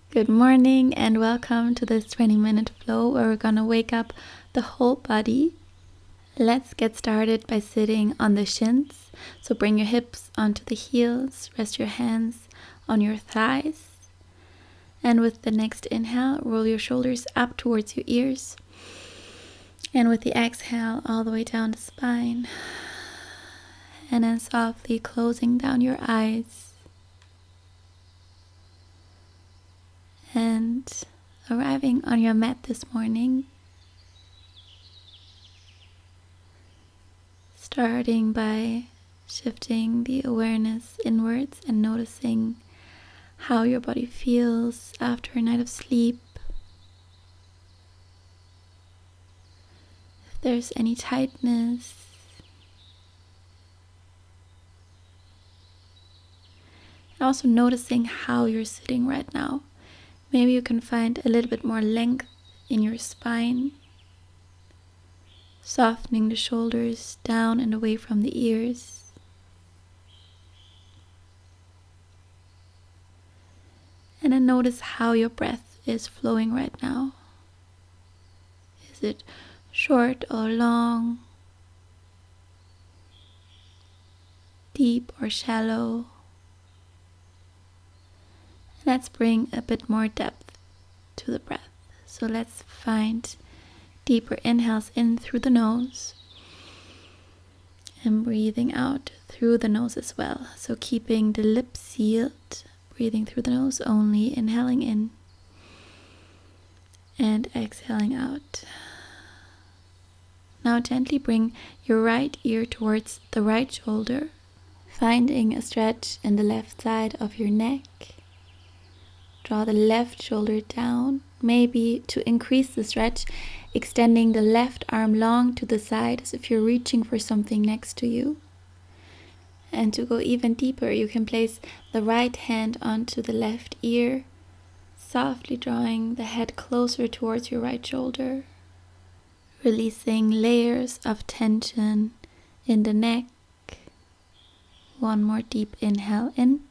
Good morning and welcome to this 20-minute flow where we're gonna wake up the whole body. Let's get started by sitting on the shins. So bring your hips onto the heels, rest your hands on your thighs. And with the next inhale, roll your shoulders up towards your ears. And with the exhale, all the way down the spine. And then softly closing down your eyes. And arriving on your mat this morning, starting by shifting the awareness inwards and noticing how your body feels after a night of sleep. If there's any tightness, and also noticing how you're sitting right now. Maybe you can find a little bit more length in your spine, softening the shoulders down and away from the ears. And then notice how your breath is flowing right now. Is it short or long? Deep or shallow? Let's bring a bit more depth to the breath. So let's find deeper inhales in through the nose and breathing out through the nose as well. So keeping the lips sealed, breathing through the nose only, inhaling in and exhaling out. Now gently bring your right ear towards the right shoulder, finding a stretch in the left side of your neck. Draw the left shoulder down, maybe to increase the stretch, extending the left arm long to the side as if you're reaching for something next to you. And to go even deeper, you can place the right hand onto the left ear, softly drawing the head closer towards your right shoulder, releasing layers of tension in the neck. One more deep inhale in.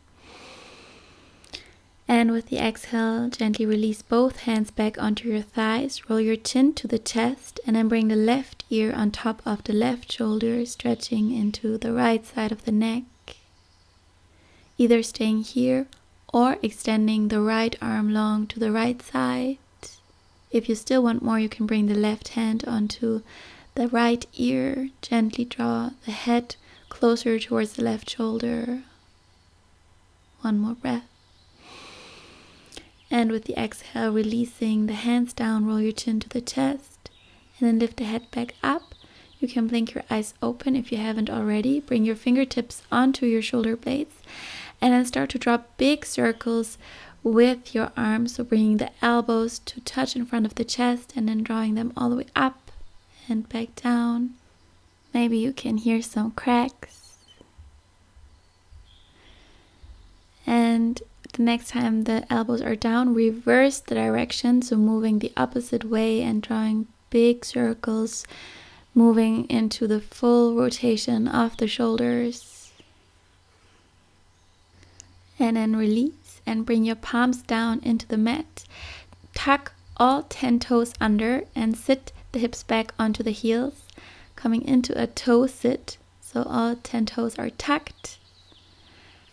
And with the exhale, gently release both hands back onto your thighs, roll your chin to the chest, and then bring the left ear on top of the left shoulder, stretching into the right side of the neck. Either staying here or extending the right arm long to the right side. If you still want more, you can bring the left hand onto the right ear, gently draw the head closer towards the left shoulder. One more breath. And with the exhale, releasing the hands down, roll your chin to the chest, and then lift the head back up. You can blink your eyes open if you haven't already. Bring your fingertips onto your shoulder blades, and then start to draw big circles with your arms. So bringing the elbows to touch in front of the chest, and then drawing them all the way up and back down. Maybe you can hear some cracks. And the next time the elbows are down, reverse the direction, so moving the opposite way and drawing big circles, moving into the full rotation of the shoulders. And then release and bring your palms down into the mat. Tuck all 10 toes under and sit the hips back onto the heels, coming into a toe sit, so all 10 toes are tucked.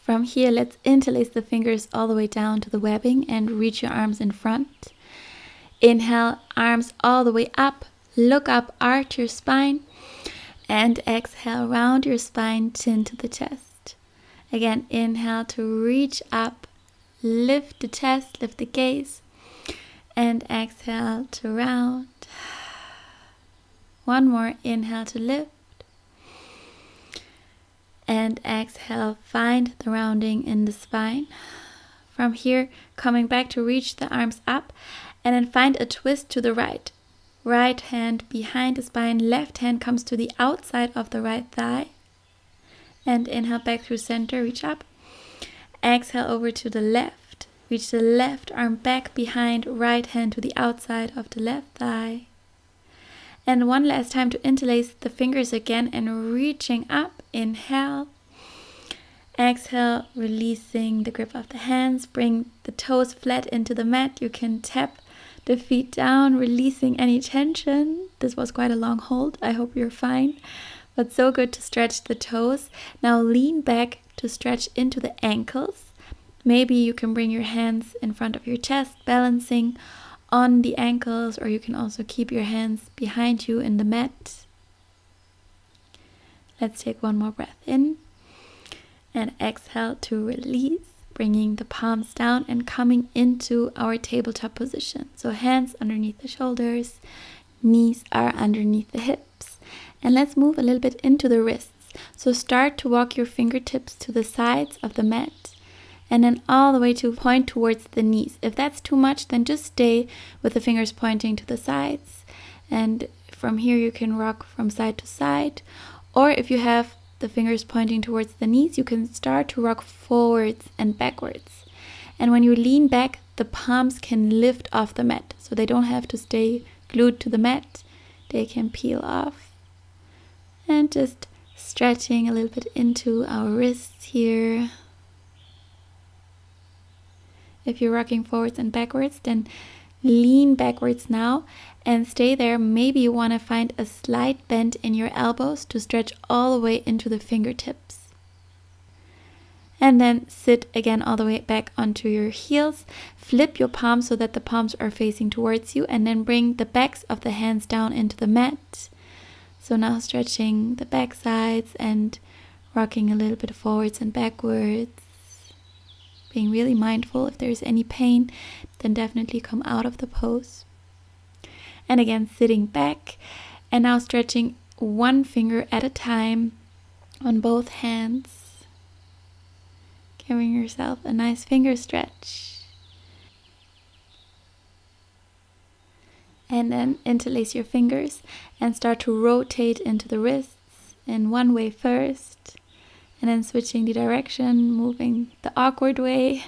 From here, let's interlace the fingers all the way down to the webbing and reach your arms in front. Inhale, arms all the way up, look up, arch your spine, and exhale, round your spine, chin to the chest. Again, inhale to reach up, lift the chest, lift the gaze, and exhale to round. One more, inhale to lift. And exhale, find the rounding in the spine. From here, coming back to reach the arms up, and then find a twist to the right. Right hand behind the spine, left hand comes to the outside of the right thigh. And inhale back through center, reach up. Exhale over to the left. Reach the left arm back behind, right hand to the outside of the left thigh. And one last time to interlace the fingers again and reaching up, inhale. Exhale, releasing the grip of the hands. Bring the toes flat into the mat. You can tap the feet down, releasing any tension. This was quite a long hold. I hope you're fine. But so good to stretch the toes. Now lean back to stretch into the ankles. Maybe you can bring your hands in front of your chest, balancing on the ankles, or you can also keep your hands behind you in the mat. Let's take one more breath in and exhale to release, bringing the palms down and coming into our tabletop position. So hands underneath the shoulders, knees are underneath the hips. And let's move a little bit into the wrists. So start to walk your fingertips to the sides of the mat and then all the way to point towards the knees. If that's too much, then just stay with the fingers pointing to the sides. And from here you can rock from side to side. Or if you have the fingers pointing towards the knees, you can start to rock forwards and backwards. And when you lean back, the palms can lift off the mat. So they don't have to stay glued to the mat. They can peel off. And just stretching a little bit into our wrists here. If you're rocking forwards and backwards, then lean backwards now and stay there. Maybe you want to find a slight bend in your elbows to stretch all the way into the fingertips. And then sit again all the way back onto your heels. Flip your palms so that the palms are facing towards you, and then bring the backs of the hands down into the mat. So now stretching the back sides and rocking a little bit forwards and backwards. Being really mindful. If there's any pain, then definitely come out of the pose. And again, sitting back and now stretching one finger at a time on both hands. Giving yourself a nice finger stretch. And then interlace your fingers and start to rotate into the wrists in one way first. And then switching the direction, moving the awkward way.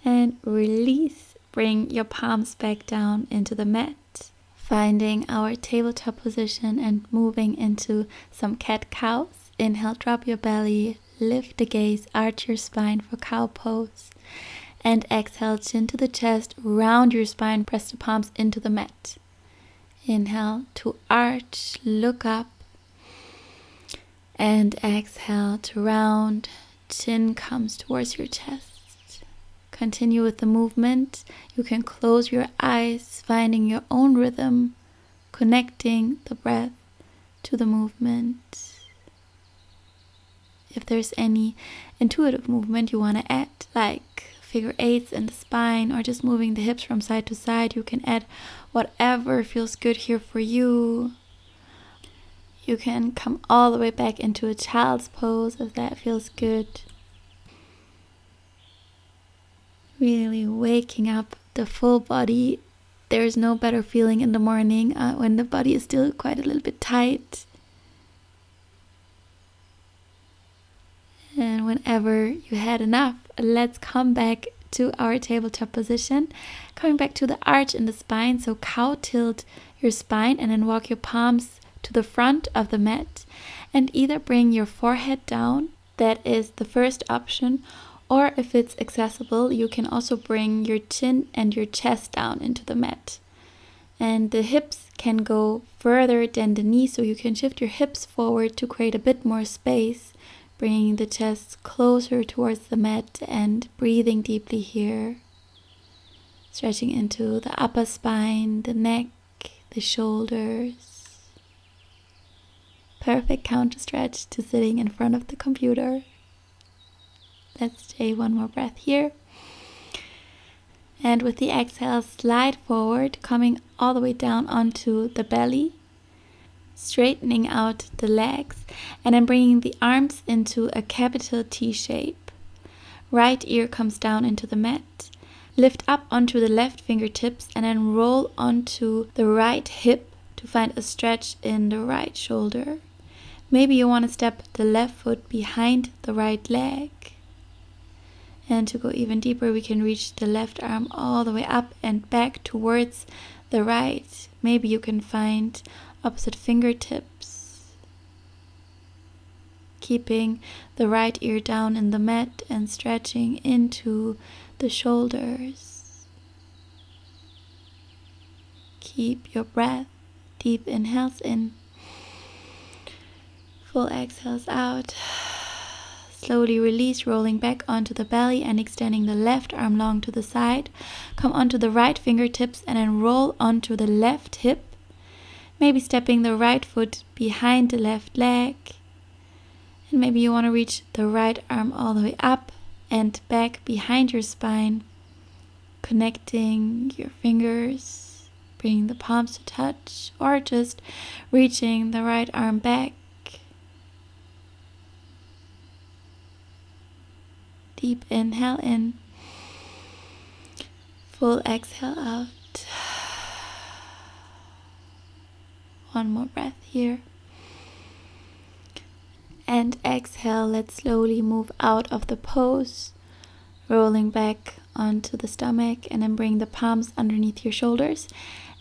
And release. Bring your palms back down into the mat. Finding our tabletop position and moving into some cat-cows. Inhale, drop your belly, lift the gaze, arch your spine for cow pose. And exhale, chin to the chest, round your spine, press the palms into the mat. Inhale to arch, look up. And exhale to round, chin comes towards your chest. Continue with the movement. You can close your eyes, finding your own rhythm, connecting the breath to the movement. If there's any intuitive movement you want to add, like figure eights in the spine or just moving the hips from side to side, you can add whatever feels good here for you. You can come all the way back into a child's pose if that feels good. Really waking up the full body. There's no better feeling in the morning when the body is still quite a little bit tight. And whenever you had enough, let's come back to our tabletop position. Coming back to the arch in the spine. So cow tilt your spine and then walk your palms to the front of the mat and either bring your forehead down, that is the first option, or if it's accessible, you can also bring your chin and your chest down into the mat. And the hips can go further than the knees, so you can shift your hips forward to create a bit more space, bringing the chest closer towards the mat and breathing deeply here. Stretching into the upper spine, the neck, the shoulders. Perfect counter stretch to sitting in front of the computer. Let's take one more breath here. And with the exhale, slide forward, coming all the way down onto the belly. Straightening out the legs and then bringing the arms into a capital T shape. Right ear comes down into the mat. Lift up onto the left fingertips and then roll onto the right hip to find a stretch in the right shoulder. Maybe you want to step the left foot behind the right leg. And to go even deeper, we can reach the left arm all the way up and back towards the right. Maybe you can find opposite fingertips. keeping the right ear down in the mat and stretching into the shoulders. Keep your breath. Deep inhales in. Full exhales out. Slowly release, rolling back onto the belly and extending the left arm long to the side. Come onto the right fingertips and then roll onto the left hip. Maybe stepping the right foot behind the left leg. And maybe you want to reach the right arm all the way up and back behind your spine. Connecting your fingers, bringing the palms to touch, or just reaching the right arm back. Deep inhale in. Full exhale out. One more breath here. And exhale, let's slowly move out of the pose, rolling back onto the stomach, and then bring the palms underneath your shoulders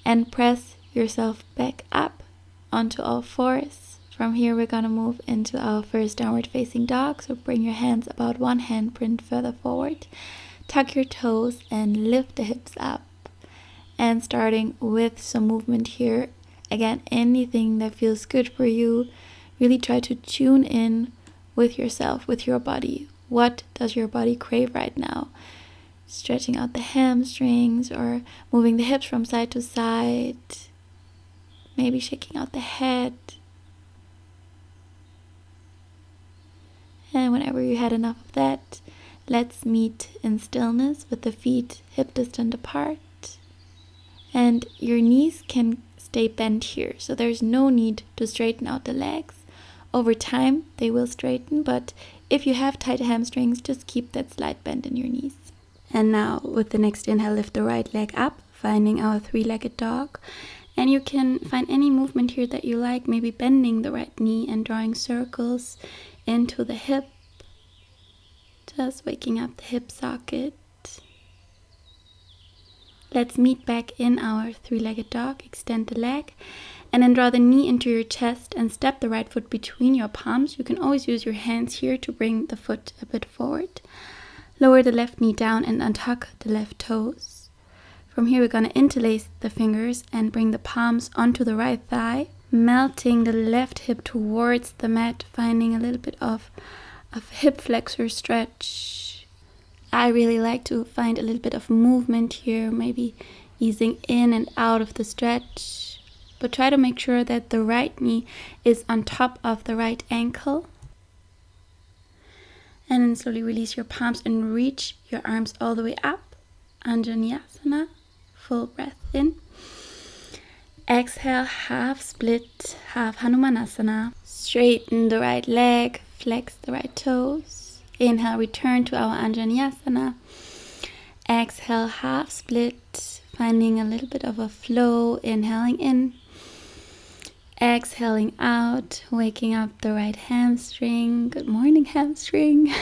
and press yourself back up onto all fours. From here, we're going to move into our first downward facing dog. So bring your hands about one handprint further forward. Tuck your toes and lift the hips up. And starting with some movement here. Again, anything that feels good for you. Really try to tune in with yourself, with your body. What does your body crave right now? Stretching out the hamstrings or moving the hips from side to side. Maybe shaking out the head. And whenever you had enough of that, let's meet in stillness with the feet hip distance apart. And your knees can stay bent here, so there's no need to straighten out the legs. Over time, they will straighten, but if you have tight hamstrings, just keep that slight bend in your knees. And now, with the next inhale, lift the right leg up, finding our three-legged dog. And you can find any movement here that you like, maybe bending the right knee and drawing circles into the hip, just waking up the hip socket. Let's meet back in our three-legged dog. Extend the leg and then draw the knee into your chest and step the right foot between your palms. You can always use your hands here to bring the foot a bit forward. Lower the left knee down and untuck the left toes. From here, we're going to interlace the fingers and bring the palms onto the right thigh, melting the left hip towards the mat, finding a little bit of hip flexor stretch. I really like to find a little bit of movement here, maybe easing in and out of the stretch, but try to make sure that the right knee is on top of the right ankle. And then slowly release your palms and reach your arms all the way up. Anjaneyasana, full breath in. Exhale, half split, half Hanumanasana. Straighten the right leg, flex the right toes. Inhale, return to our Anjaneyasana. Exhale, half split, finding a little bit of a flow. Inhaling in. Exhaling out, waking up the right hamstring. Good morning, hamstring.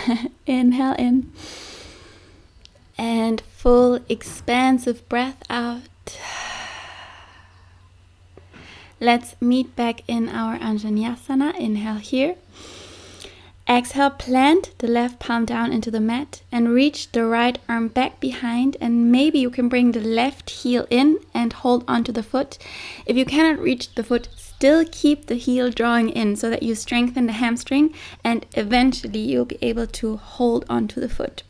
Inhale in. And full expansive breath out. Let's meet back in our Anjaneyasana. Inhale here. Exhale, plant the left palm down into the mat and reach the right arm back behind, and maybe you can bring the left heel in and hold onto the foot. If you cannot reach the foot, still keep the heel drawing in so that you strengthen the hamstring, and eventually you'll be able to hold onto the foot.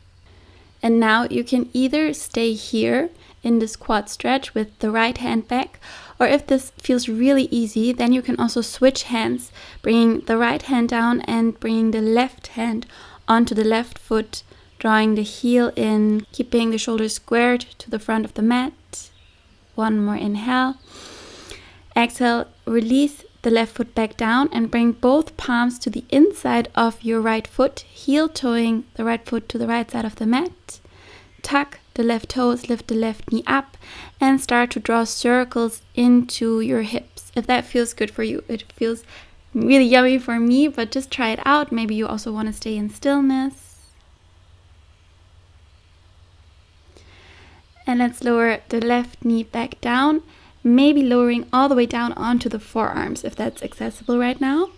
And now you can either stay here in this quad stretch with the right hand back, or if this feels really easy, then you can also switch hands, bringing the right hand down and bringing the left hand onto the left foot, drawing the heel in, keeping the shoulders squared to the front of the mat. One more inhale. Exhale, release the left foot back down and bring both palms to the inside of your right foot, heel toeing the right foot to the right side of the mat. Tuck the left toes, lift the left knee up, and start to draw circles into your hips. If that feels good for you, it feels really yummy for me, but just try it out. Maybe you also want to stay in stillness. And let's lower the left knee back down, maybe lowering all the way down onto the forearms if that's accessible right now.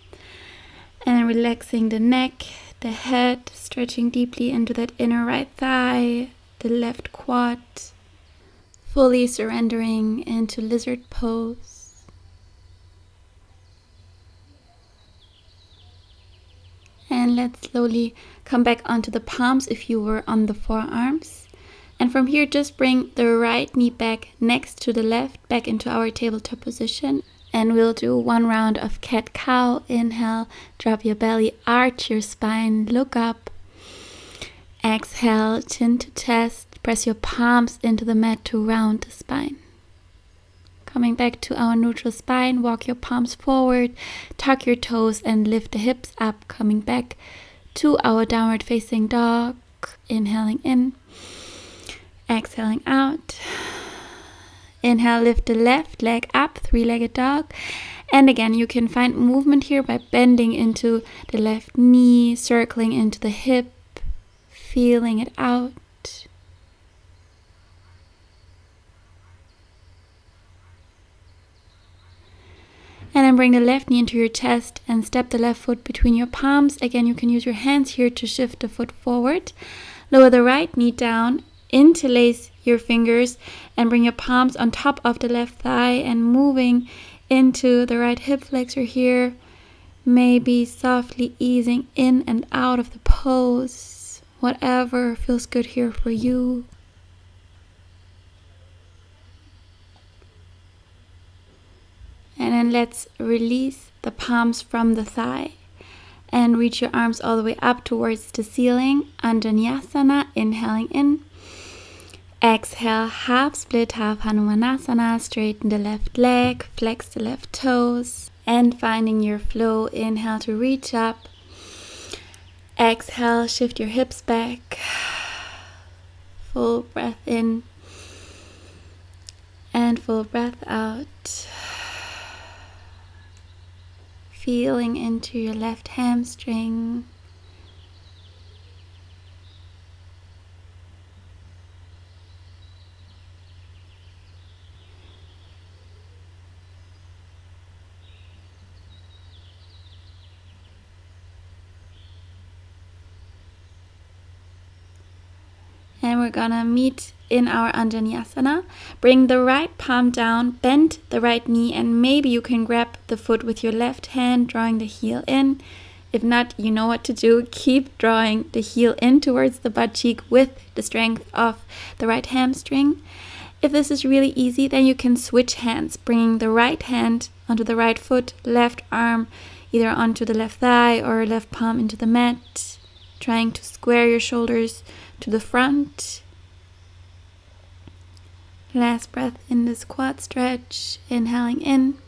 And relaxing the neck, the head, stretching deeply into that inner right thigh, the left quad, fully surrendering into lizard pose. And let's slowly come back onto the palms if you were on the forearms. And from here, just bring the right knee back next to the left, back into our tabletop position. And we'll do one round of cat-cow. Inhale, drop your belly, arch your spine, look up. Exhale, chin to chest, press your palms into the mat to round the spine. Coming back to our neutral spine, walk your palms forward, tuck your toes and lift the hips up, coming back to our downward facing dog. Inhaling in, exhaling out. Inhale, lift the left leg up, three-legged dog. And again, you can find movement here by bending into the left knee, circling into the hip, feeling it out. And then bring the left knee into your chest and step the left foot between your palms. Again, you can use your hands here to shift the foot forward. Lower the right knee down, interlace your fingers and bring your palms on top of the left thigh and moving into the right hip flexor here. Maybe softly easing in and out of the pose. Whatever feels good here for you. And then let's release the palms from the thigh and reach your arms all the way up towards the ceiling. Anjaneyasana, inhaling in. Exhale, half split, half Hanumanasana. Straighten the left leg, flex the left toes. And finding your flow, inhale to reach up. Exhale, shift your hips back. Full breath in. And full breath out. Feeling into your left hamstring. And we're gonna meet in our Anjaneyasana. Bring the right palm down, bend the right knee, and maybe you can grab the foot with your left hand, drawing the heel in. If not, you know what to do. Keep drawing the heel in towards the butt cheek with the strength of the right hamstring. If this is really easy, then you can switch hands, bringing the right hand onto the right foot, left arm either onto the left thigh or left palm into the mat, trying to square your shoulders to the front. Last breath in this quad stretch, inhaling in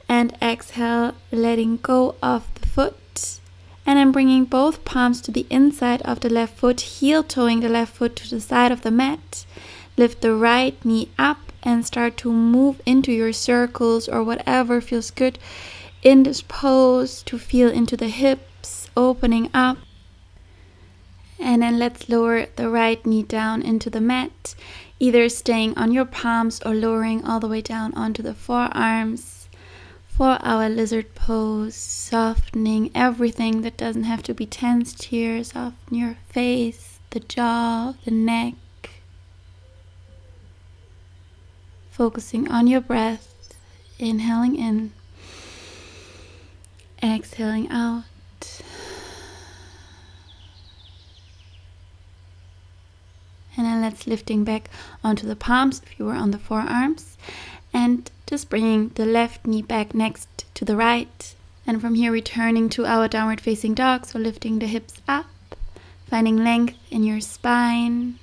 and exhale, letting go of the foot. And I'm bringing both palms to the inside of the left foot, heel toeing the left foot to the side of the mat. Lift the right knee up and start to move into your circles or whatever feels good in this pose, to feel into the hips, opening up. And then let's lower the right knee down into the mat, either staying on your palms or lowering all the way down onto the forearms for our lizard pose, softening everything that doesn't have to be tensed here. Soften your face, the jaw, the neck. Focusing on your breath, inhaling in, exhaling out. And then let's lifting back onto the palms if you were on the forearms. And just bringing the left knee back next to the right. And from here returning to our downward facing dog. So lifting the hips up, finding length in your spine.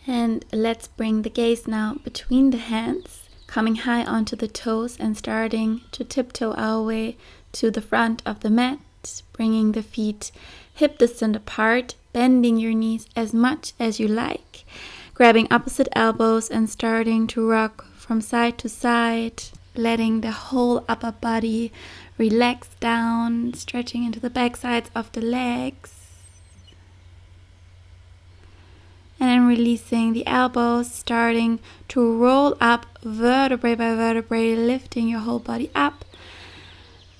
And let's bring the gaze now between the hands, coming high onto the toes and starting to tiptoe our way to the front of the mat, bringing the feet hip distance apart, bending your knees as much as you like, grabbing opposite elbows and starting to rock from side to side, letting the whole upper body relax down, stretching into the back sides of the legs. And then releasing the elbows, starting to roll up vertebrae by vertebrae, lifting your whole body up.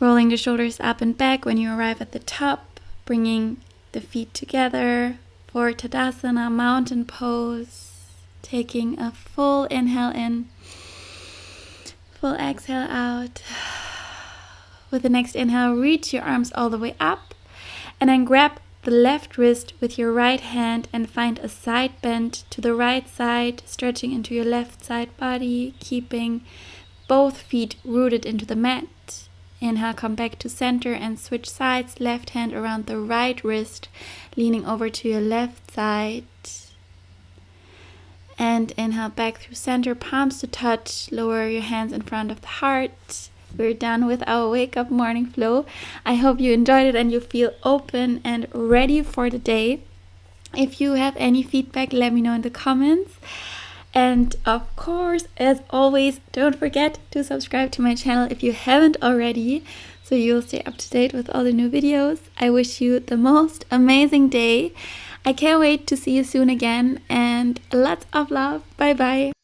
Rolling the shoulders up and back when you arrive at the top, bringing the feet together for Tadasana, mountain pose. Taking a full inhale in, full exhale out. With the next inhale, reach your arms all the way up, and then grab the left wrist with your right hand and find a side bend to the right side, stretching into your left side body, keeping both feet rooted into the mat. Inhale, come back to center and switch sides, left hand around the right wrist, leaning over to your left side. And inhale back through center, palms to touch, lower your hands in front of the heart. We're done with our wake up morning flow. I hope you enjoyed it and you feel open and ready for the day. If you have any feedback, let me know in the comments. And of course, as always, don't forget to subscribe to my channel if you haven't already, so you'll stay up to date with all the new videos. I wish you the most amazing day. I can't wait to see you soon again, and lots of love. Bye bye.